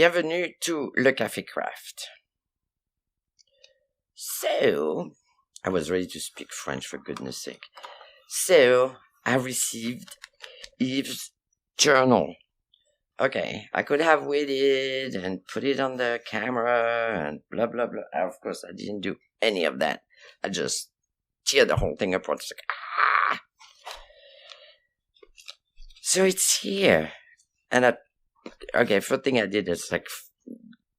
Bienvenue to Le Café Craft. So, I was ready to speak French for goodness sake. So, I received Yves' journal. Okay, I could have waited and put it on the camera and blah, blah, blah. Of course, I didn't do any of that. I just tear the whole thing apart. It's like, ah! So it's here. And first thing I did is like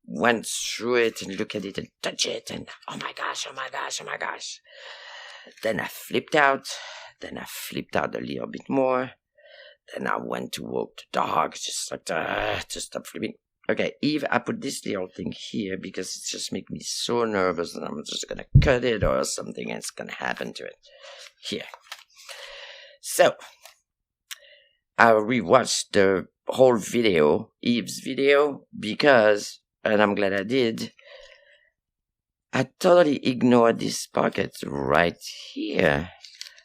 went through it and look at it and touch it and oh my gosh. Then I flipped out. Then I flipped out a little bit more. Then I went to walk the dog, just like to stop flipping. Okay, Eve, I put this little thing here because it just makes me so nervous that I'm just gonna cut it or something and it's gonna happen to it. Here. So, I rewatched the whole video, Eve's video, because, and I'm glad I did, I totally ignored this pocket right here.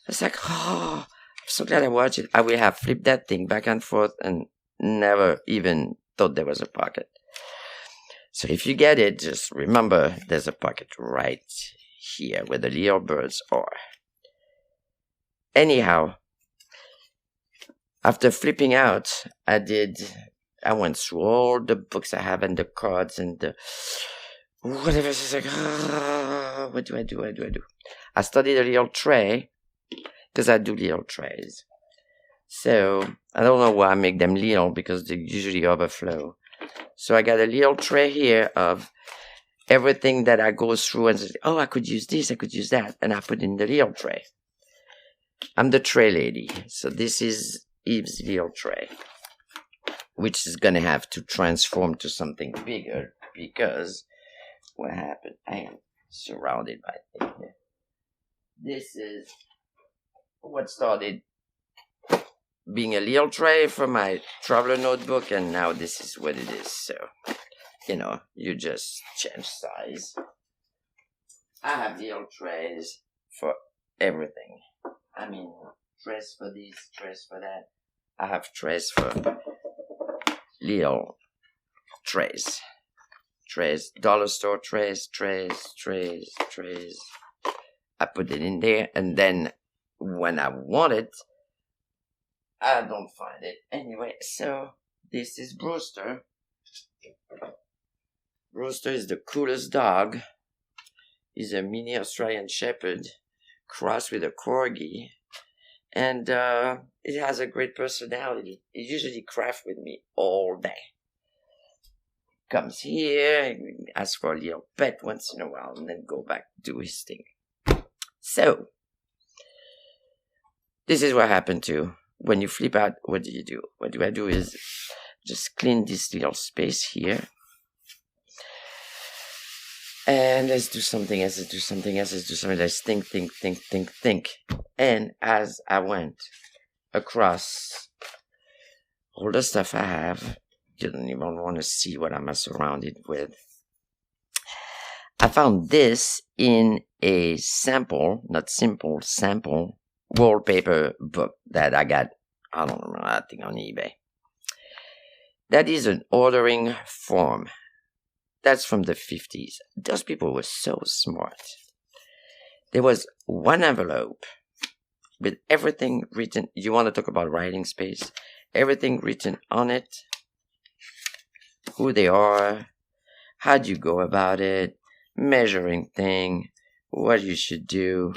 It's like, oh, I'm so glad I watched it. I will have flipped that thing back and forth and never even thought there was a pocket. So if you get it, just remember there's a pocket right here where the little birds are. Anyhow, after flipping out, I went through all the books I have and the cards and the whatever. It's like, what do I do? I studied a little tray because I do little trays. So I don't know why I make them little because they usually overflow. So I got a little tray here of everything that I go through and say, oh, I could use this, I could use that. And I put in the little tray. I'm the tray lady. So this is Eve's little tray, which is going to have to transform to something bigger because what happened? I am surrounded by things here. This is what started being a little tray for my traveler notebook, and now this is what it is. So, you just change size. I have little trays for everything. I mean, trays for this, trays for that. I have trays for little trays. Trays, dollar store trays. I put it in there, and then when I want it, I don't find it. Anyway, so this is Brewster. Brewster is the coolest dog. He's a mini Australian Shepherd crossed with a Corgi. And it has a great personality. It usually crafts with me all day. Comes here, asks for a little pet once in a while, and then go back to do his thing. So, this is what happened to when you flip out. What do you do? What do I do is just clean this little space here. And let's do something else, let's think. And as I went across all the stuff I have, you don't even want to see what I'm surrounded with. I found this in a sample wallpaper book that I got, I think on eBay. That is an ordering form. That's from the 50s. Those people were so smart. There was one envelope with everything written. You want to talk about writing space? Everything written on it. Who they are. How do you go about it. Measuring thing. What you should do.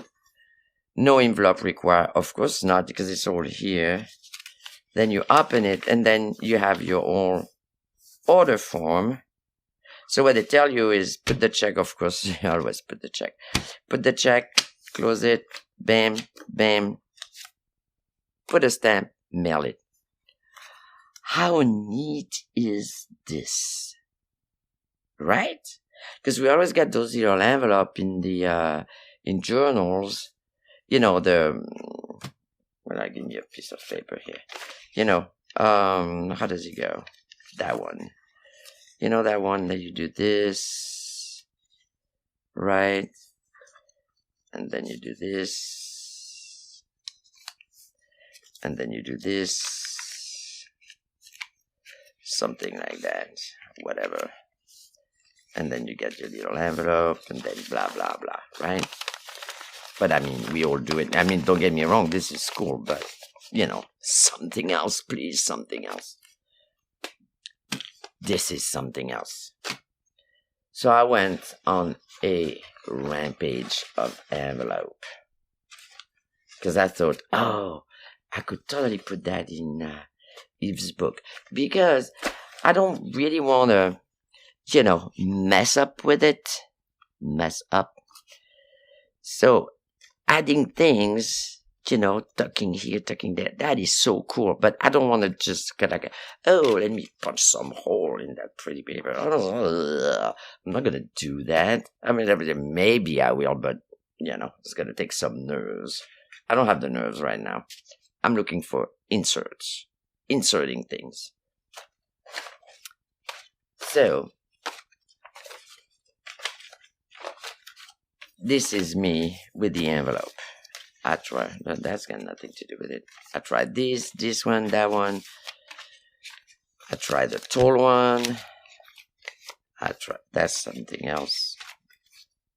No envelope required. Of course not, because it's all here. Then you open it, and then you have your own order form. So what they tell you is put the check, of course, you always put the check. Put the check, close it, bam, bam. Put a stamp, mail it. How neat is this? Right? Because we always got those little envelope in the, in journals. Well, give me a piece of paper here. How does it go? That one. That one that you do this, right? And then you do this. And then you do this. Something like that. whatever. And then you get your little envelope, and then blah, blah, blah, right? But I mean, we all do it. I mean, don't get me wrong, this is cool, but, something else, please, something else. This is something else. So I went on a rampage of envelope. Because I thought, oh, I could totally put that in Eve's book. Because I don't really want to, mess up with it. Mess up. So adding things, tucking here, tucking there, that is so cool. But I don't want to just kind of like, let me punch some hole in that pretty paper. I'm not going to do that. I mean, maybe I will, but, it's going to take some nerves. I don't have the nerves right now. I'm looking for inserts. Inserting things. So, this is me with the envelope. I try, but that's got nothing to do with it. I tried this one, that one. I tried the tall one. That's something else.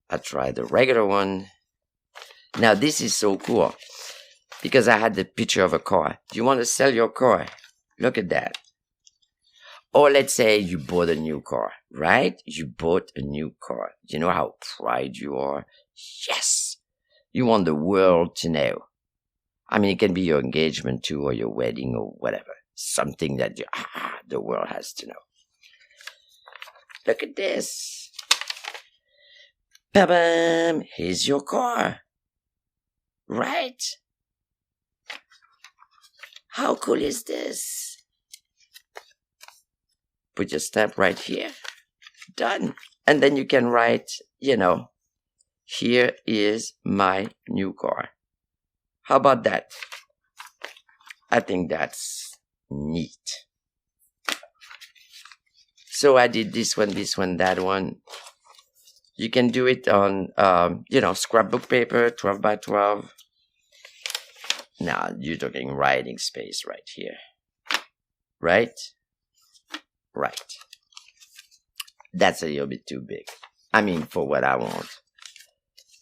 I tried the regular one. Now this is so cool because I had the picture of a car. Do you want to sell your car? Look at that. Or let's say you bought a new car, right? You bought a new car. Do you know how proud you are? Yes. You want the world to know. I mean, it can be your engagement too, or your wedding, or whatever. Something that the world has to know. Look at this. Ba-bam! Here's your car. Right? How cool is this? Put your stamp right here. Done. And then you can write, here is my new car. How about that? I think that's neat. So I did this one, that one. You can do it on, scrapbook paper, 12 by 12. Now, you're talking writing space right here. Right? Right. That's a little bit too big. I mean, for what I want.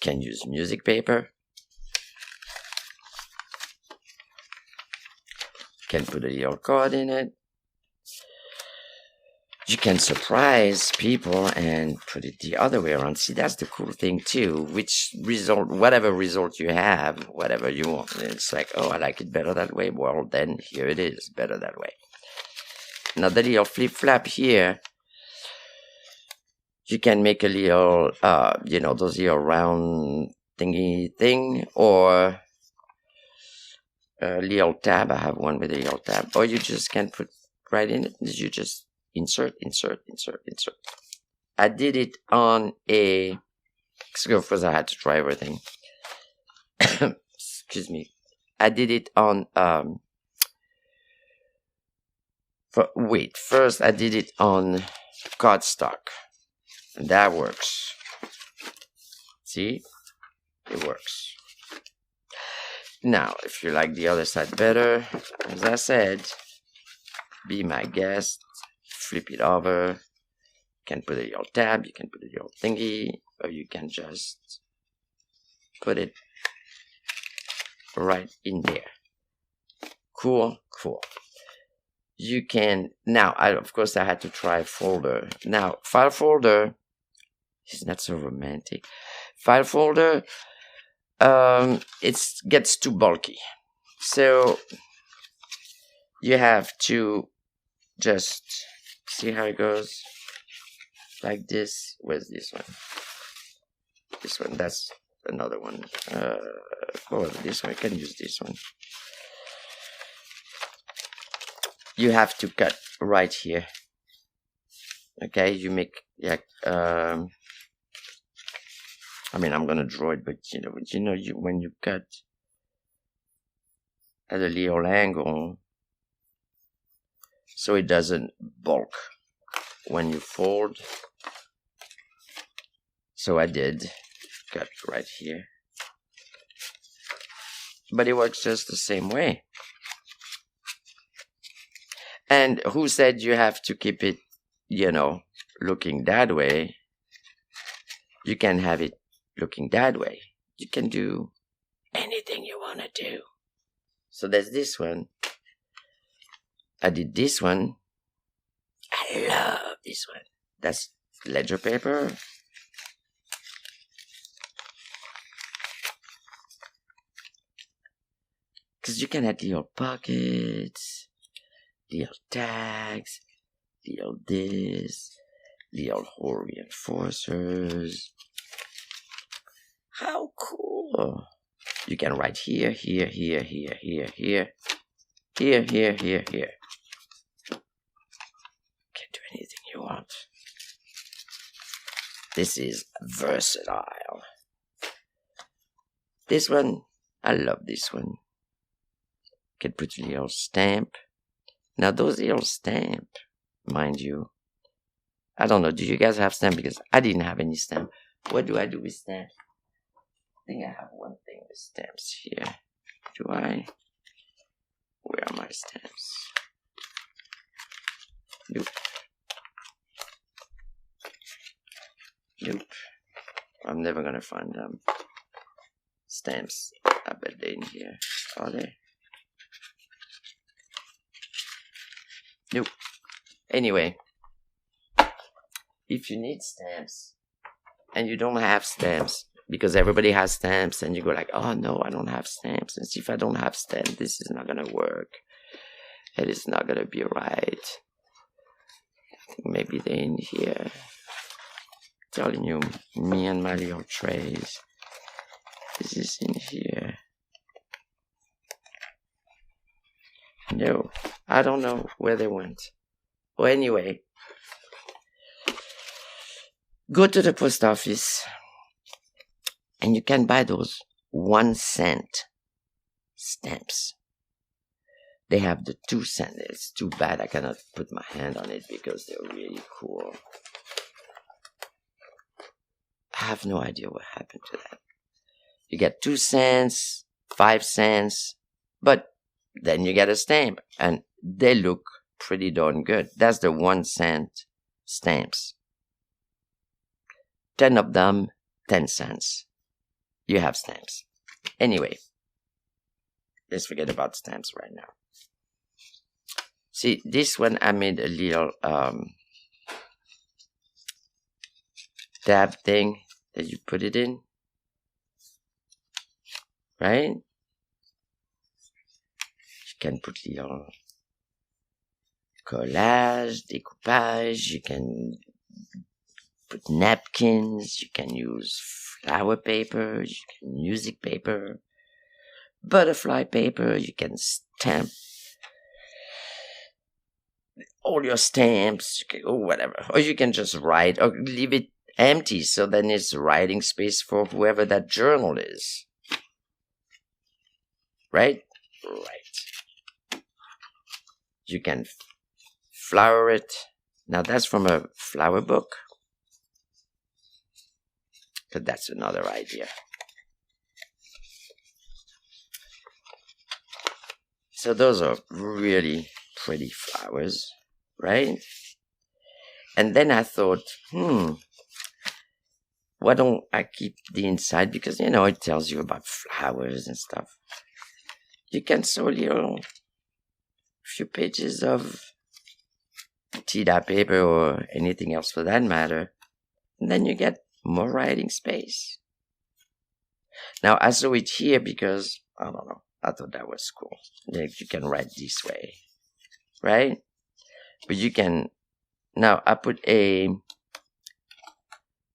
Can use music paper. Can put a little card in it. You can surprise people and put it the other way around. See, that's the cool thing too. Whatever result you have, whatever you want. It's like, oh, I like it better that way. Well, then here it is, better that way. Now the little flip-flap here, you can make a little, those little round thingy thing, or a little tab. I have one with a little tab. Or you just can put right in it. You just insert. I did it on a, of course I had to try everything. Excuse me. I did it on, first I did it on cardstock. And that works. See? It works. Now, if you like the other side better, as I said, be my guest. Flip it over. You can put a little tab, you can put a little thingy, or you can just put it right in there. Cool. You can, now, of course I had to try folder. Now, file folder is not so romantic. File folder, it gets too bulky. So, you have to just see how it goes. Like this. Where's this one? This one, that's another one. This one, I can use this one. You have to cut right here. Okay, you make, I mean, I'm gonna draw it, but when you cut at a little angle, so it doesn't bulk when you fold. So I did cut right here, but it works just the same way. And who said you have to keep it, looking that way, you can have it looking that way. You can do anything you want to do. So there's this one. I did this one. I love this one. That's ledger paper. Because you can add little pockets, little tags, little this, little hole reinforcers. How cool! You can write here, here, here, here, here, here, here, here, here, here. You can do anything you want. This is versatile. This one, I love this one. You can put a little stamp. Now those little stamp, mind you, I don't know, do you guys have stamp? Because I didn't have any stamp. What do I do with stamps? I think I have one thing with stamps here. Do I? Where are my stamps? Nope. Nope. I'm never gonna find them. Stamps. I bet they're in here. Are they? Nope. Anyway, if you need stamps and you don't have stamps, because everybody has stamps, and you go like, oh no, I don't have stamps. And see, if I don't have stamps, this is not gonna work. It is not gonna be right. I think maybe they're in here. Telling you, me and my little trays. This is in here. No, I don't know where they went. Well, anyway, go to the post office and you can buy those 1 cent stamps. They have the 2 cent. It's too bad I cannot put my hand on it because they're really cool. I have no idea what happened to that. You get 2 cents, 5 cents, but then you get a stamp, and they look pretty darn good. That's the 1 cent stamps. 10 of them, 10 cents. You have stamps. Anyway, let's forget about stamps right now. See, this one I made a little tab thing that you put it in, right? You can put little collage, découpage, you can put napkins, you can use flower paper, you can music paper, butterfly paper, you can stamp all your stamps, or whatever. Or you can just write, or leave it empty, so then it's writing space for whoever that journal is. Right? Right. You can flower it. Now that's from a flower book. But that's another idea. So those are really pretty flowers, right? And then I thought, why don't I keep the inside? Because, it tells you about flowers and stuff. You can sew a few pages of tea-dye paper or anything else for that matter. And then you get more writing space. Now, I sew it here because, I don't know, I thought that was cool. Like, you can write this way, right? But you can, now I put a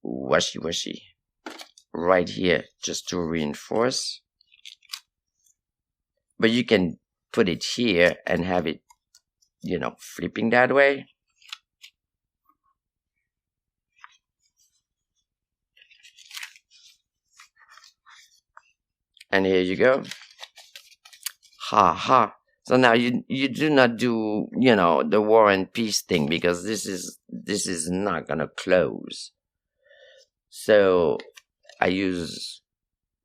washi right here just to reinforce. But you can put it here and have it, flipping that way. And here you go. Ha ha. So now you do not do, the War and Peace thing, because this is not gonna close. So I use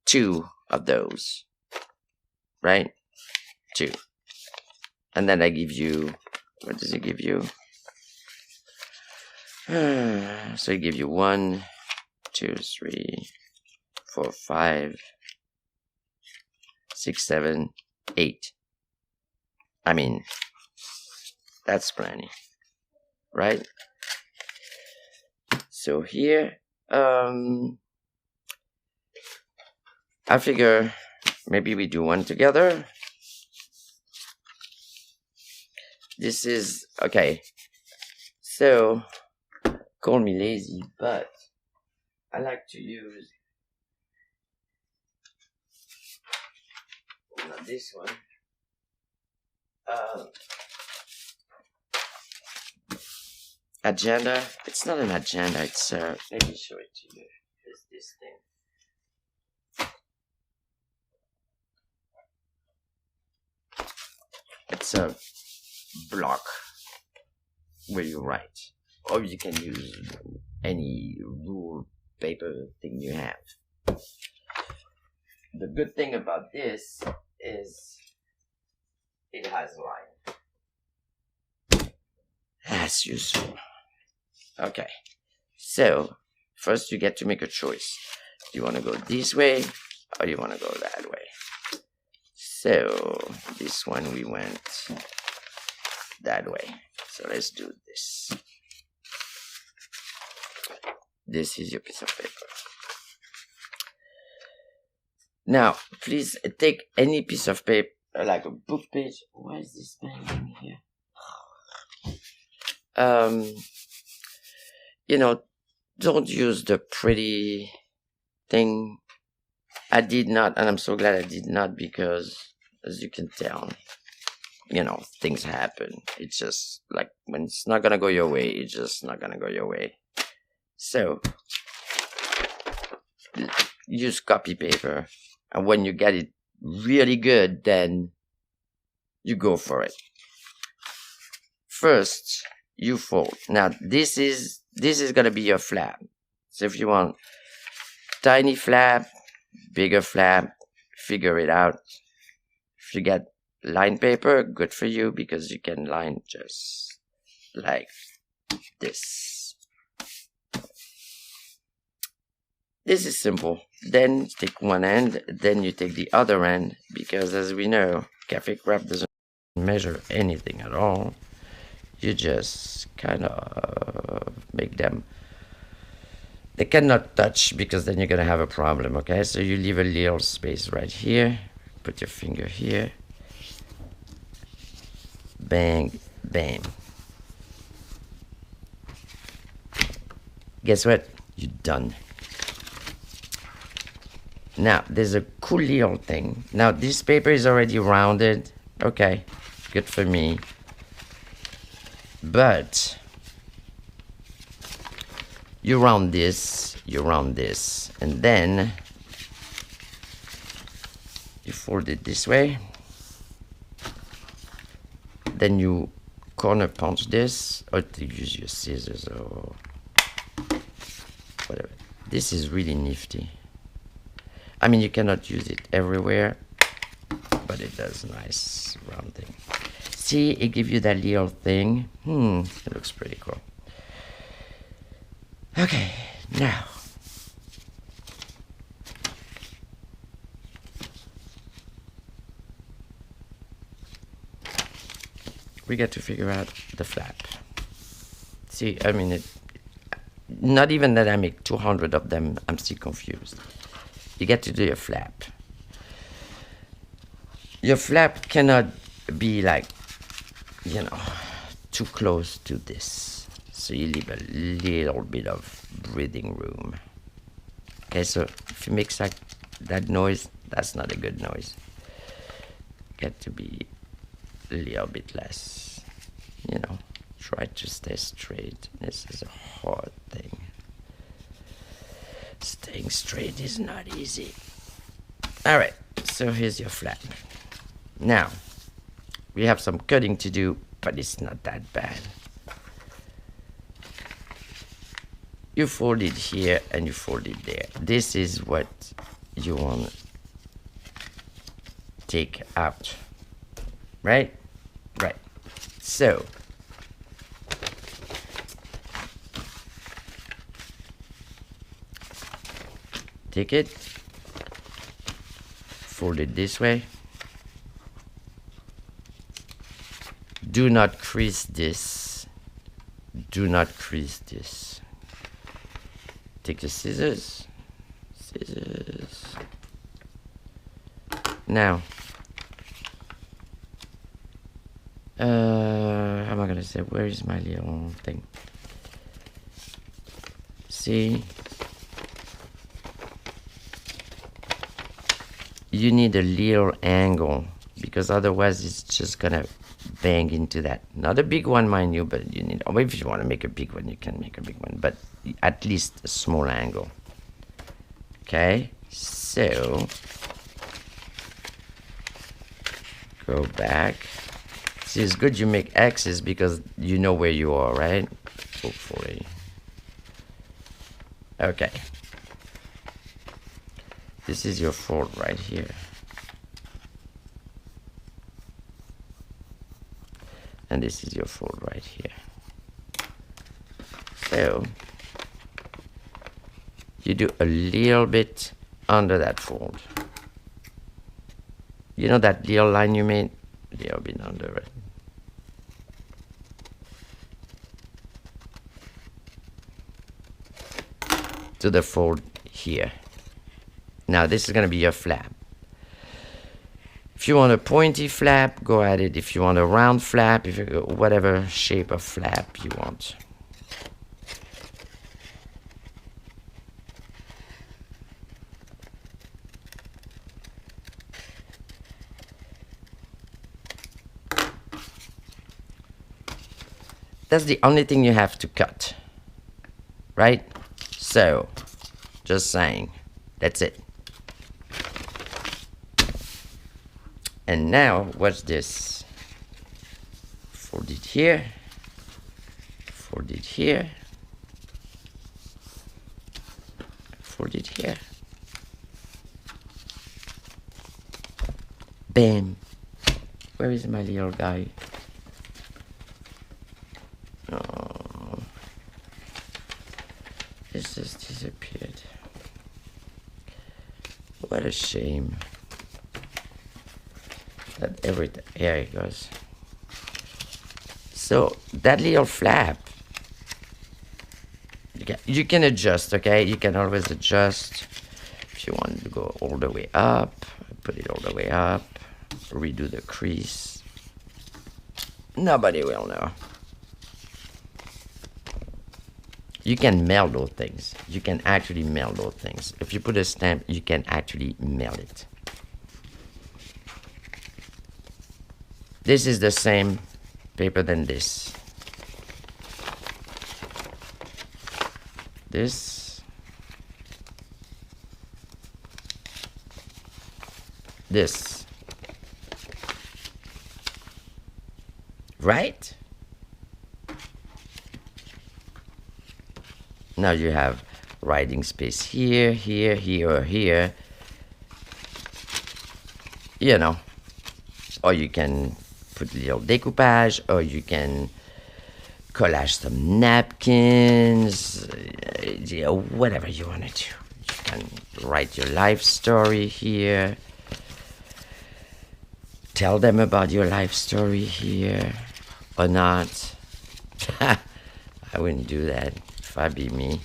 2 of those, right? 2. And then I give you, what does it give you? So I give you 1, 2, 3, 4, 5, 6, 7, 8. I mean, that's plenty, right? So here, I figure maybe we do one together. This is okay. So call me lazy, but I like to use not this one. Agenda. It's not an agenda. It's let me show it to you. It's this thing. It's a block where you write, or you can use any rule paper thing you have. The good thing about this is it has line. That's useful. Okay, so first you get to make a choice. Do you want to go this way or you want to go that way? So this one we went that way. So let's do this. This is your piece of paper. Now, please take any piece of paper, like a book page. Why is this banging here? You know, don't use the pretty thing. I did not, and I'm so glad I did not, because as you can tell, you know, things happen. It's just like when it's not gonna go your way, it's just not gonna go your way. So use copy paper, and when you get it really good, then you go for it. First, you fold. Now this is gonna be your flap. So if you want tiny flap, bigger flap, figure it out. If you get line paper, good for you, because you can line just like this. This is simple. Then you take one end, then you take the other end, because as we know, cafe craft doesn't measure anything at all. You just kind of make them, they cannot touch, because then you're gonna have a problem. Okay, so you leave a little space right here, put your finger here, bang, bang. Guess what? You're done. Now there's a cool little thing. Now this paper is already rounded. Okay, good for me. But you round this, and then you fold it this way. Then you corner punch this, or to use your scissors or whatever. This is really nifty. I mean, you cannot use it everywhere, but it does nice rounding. See, it gives you that little thing. It looks pretty cool. Okay, now we get to figure out the flap. See, I mean, not even that I make 200 of them, I'm still confused. You get to do your flap. Your flap cannot be like, you know, too close to this. So you leave a little bit of breathing room. Okay, so if it makes like that noise, that's not a good noise. Get to be a little bit less, you know, try to stay straight. This is a hard thing. Staying straight is not easy. All right, so here's your flap. Now, we have some cutting to do, but it's not that bad. You fold it here and you fold it there. This is what you want to take out, right? Right. So, take it, fold it this way. Do not crease this. Do not crease this. Take the scissors. Now, how am I gonna say? Where is my little thing? See, you need a little angle because otherwise it's just gonna bang into that. Not a big one, mind you, but you need. Or if you want to make a big one, you can make a big one, but at least a small angle. Okay, so go back. See, it's good you make X's because you know where you are, right? Hopefully. Okay. This is your fold right here. And this is your fold right here. So you do a little bit under that fold. You know that little line you made? A little bit under it. To the fold here. Now this is going to be your flap. If you want a pointy flap, go at it. If you want a round flap, if you go whatever shape of flap you want. That's the only thing you have to cut, right? So, just saying, that's it. And now, what's this? Fold it here, fold it here, fold it here. Bam. Where is my little guy? Oh, this just disappeared. What a shame. That everything, here it goes. So that little flap, you can adjust, okay? You can always adjust. If you want to go all the way up, put it all the way up, redo the crease. Nobody will know. You can mail those things. You can actually mail those things. If you put a stamp, you can actually mail it. This is the same paper than this. This. This. Right? Now you have writing space here, here, here, or here. You know. Or you can put a little decoupage, or you can collage some napkins, whatever you want to do. You can write your life story here. Tell them about your life story here, or not. I wouldn't do that if I be me.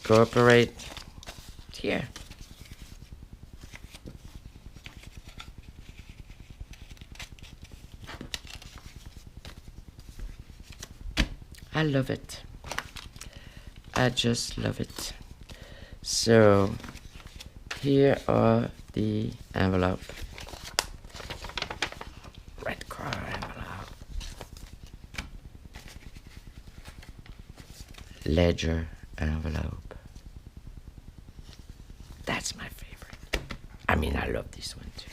Cooperate here. I love it. I just love it. So here are the envelope. Red car envelope. Ledger envelope. That's my favorite. I mean, I love this one too.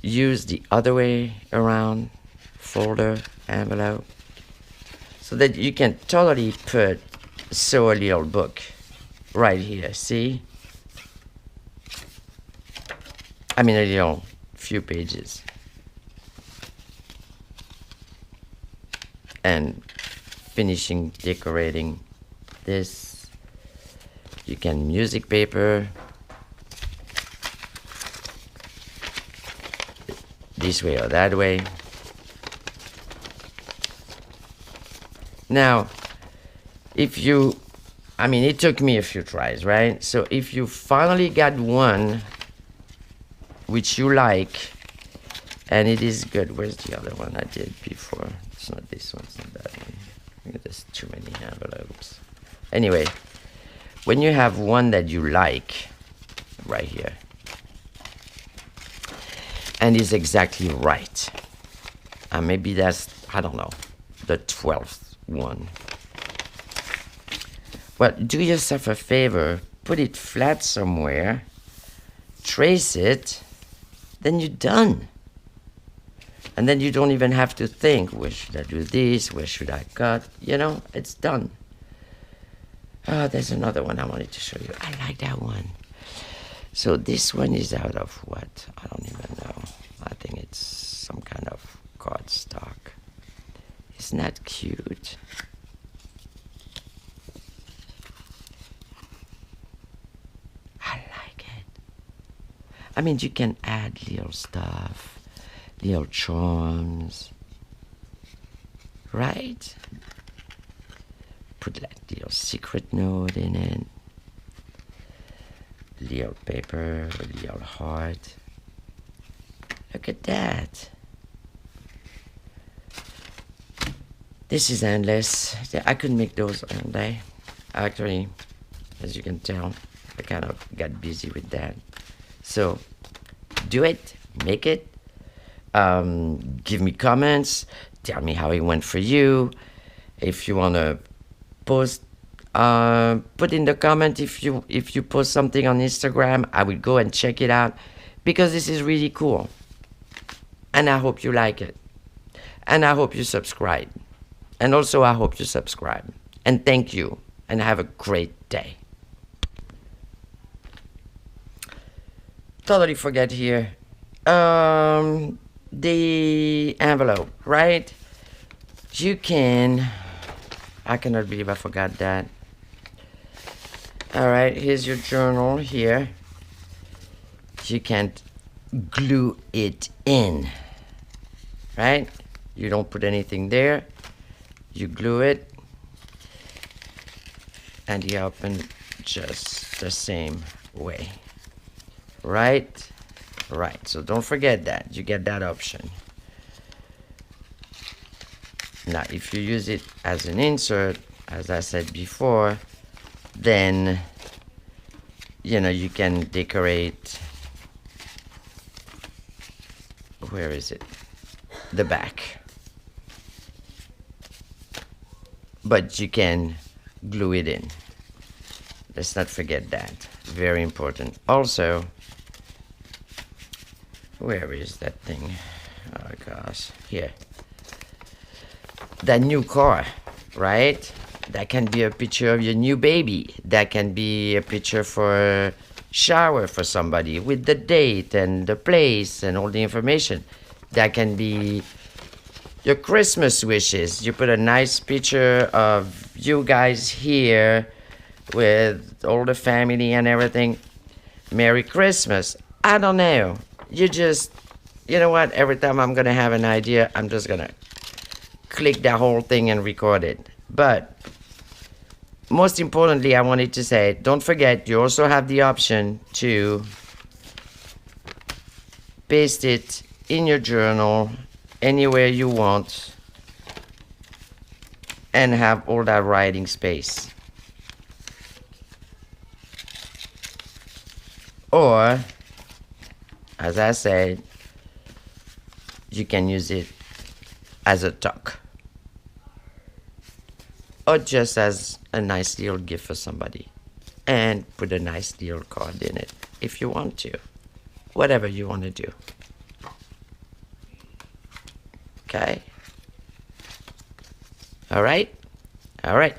Use the other way around folder envelope so that you can totally sew a little book right here. See? I mean, a little few pages. and finishing decorating this. You can music paper this way or that way. Now, if you, I mean, it took me a few tries, right? So if you finally got one which you like, and it is good. Where's the other one I did before? It's not this one, it's not that one. There's too many envelopes. Anyway, when you have one that you like, right here, and is exactly right, maybe that's, I don't know, the 12th one. Well, do yourself a favor, put it flat somewhere, trace it, then you're done. And then you don't even have to think, where should I do this, where should I cut, you know, it's done. Oh, there's another one I wanted to show you. I like that one. So this one is out of what? I don't even know. I think it's some kind of cardstock. Isn't that cute? I like it. I mean, you can add little stuff, little charms, right? Put like little secret note in it, little paper, little heart. Look at that. This is endless. I could make those all day. Actually, as you can tell, I kind of got busy with that. So, do it, make it. Give me comments. Tell me how it went for you. If you want to post, put in the comment if you post something on Instagram. I will go and check it out because this is really cool. And I hope you like it. And I hope you subscribe. And also I hope you subscribe. And thank you. And have a great day. Totally forget here. The envelope, right? You can, I cannot believe I forgot that. All right, here's your journal here. You can't glue it in, right? You don't put anything there. You glue it, and you open just the same way, right? Right, so don't forget that. You get that option. Now, if you use it as an insert, as I said before, then, you know, you can decorate, where is it? The back. But you can glue it in. Let's not forget that. Very important. Also, where is that thing? Oh gosh, here. That new car, right? That can be a picture of your new baby. That can be a picture for a shower for somebody with the date and the place and all the information. That can be your Christmas wishes. You put a nice picture of you guys here with all the family and everything. Merry Christmas. I don't know. You just, you know what? Every time I'm going to have an idea, I'm just going to click the whole thing and record it. But most importantly, I wanted to say, don't forget, you also have the option to paste it in your journal anywhere you want and have all that writing space. Or, as I said, you can use it as a tuck, or just as a nice little gift for somebody, and put a nice little card in it if you want to. Whatever you want to do. Okay? All right? All right.